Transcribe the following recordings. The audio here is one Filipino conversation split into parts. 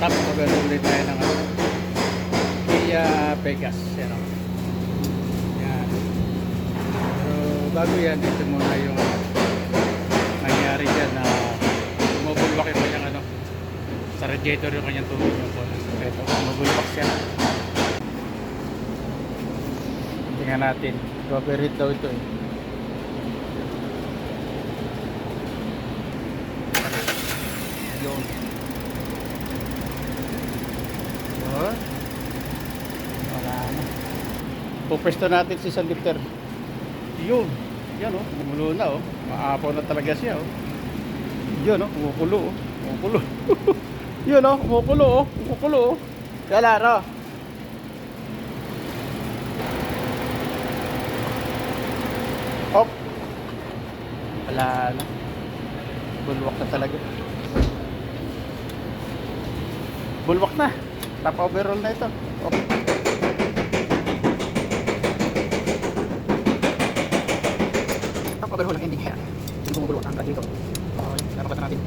Top overhaul ulit tayo ng Kia Pegas. Yan o. Yan. So bago yan, dito muna yung nangyari dyan na bumubulwak yung kanyang sa radiator yung kanyang tubig yung bonus. Ito, bumubulwak siya. Tingnan natin. Overheat daw ito eh. Yun. Yun. Wala na. Pupesto natin si San Lifter. Yun. Yan o. Gumulo na o. Maapaw na talaga siya o. Yun o. Umukulo o. Umukulo. Yun o. Umukulo o. Umukulo o. Kala ro. Op. Wala na. Bulwak na talaga. Bulwak na. Top overall na ito. Op. Top overall ang ending hair. Hindi bumubulwak ang dito. Okay, napapata natin.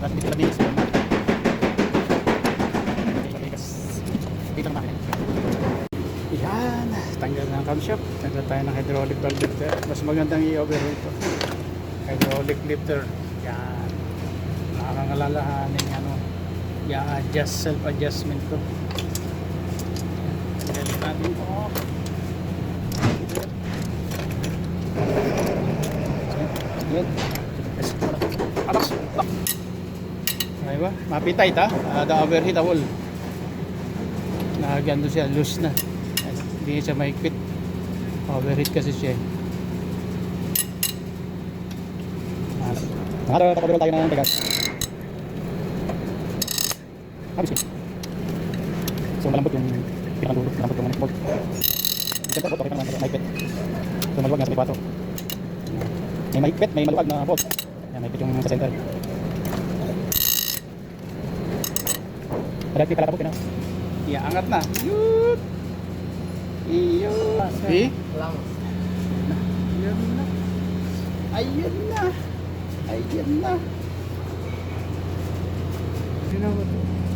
Tapos hindi sila bilis. Dito na natin. Yan, tanggal na ang camshaft. Tanggal tayo ng hydraulic valve lifter. Mas magandang i-overhaul ito. Hydraulic lifter. Yan. Nakakalalahanin i-adjust, self-adjustment to. Tanggalin natin ito. Yan. Alas. Okay ba? Mapitight ha? The overheat hole. Nakagando siya, loose na. Hindi siya mahigpit. Overheat kasi siya. Nakapagpapagpapagpapag tayo ng Pegas. Habis eh. So malambot yung pinakanduro. Malambot yung bolt. Siyempre bolt, okay pa naman mahigpit. So maluwag nga sa may bato. May mahigpit, may maluwag na bolt. Yan, mahigpit yung sa center. Madagpit pala tapos na. Yeah, angat na. Yun. Iyon. See? Lang. Ayun na. Ayun na. Ayun na.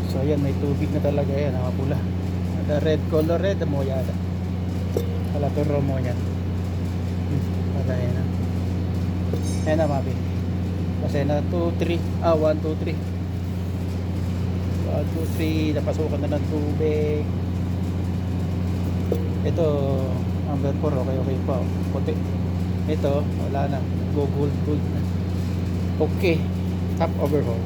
So ayan, may tubig na talaga yan. Nakapula. The red color red mo yata. Wala turo mo yan. Wala yan na. Ayan na mabi. Kasi na 2, 3. 1, 2, 3. 1, 2, 3. Napasukan na ng tubig. Ito number 4, okay pa oh. Puti. Ito wala na, go gold na. Okay, top overhaul.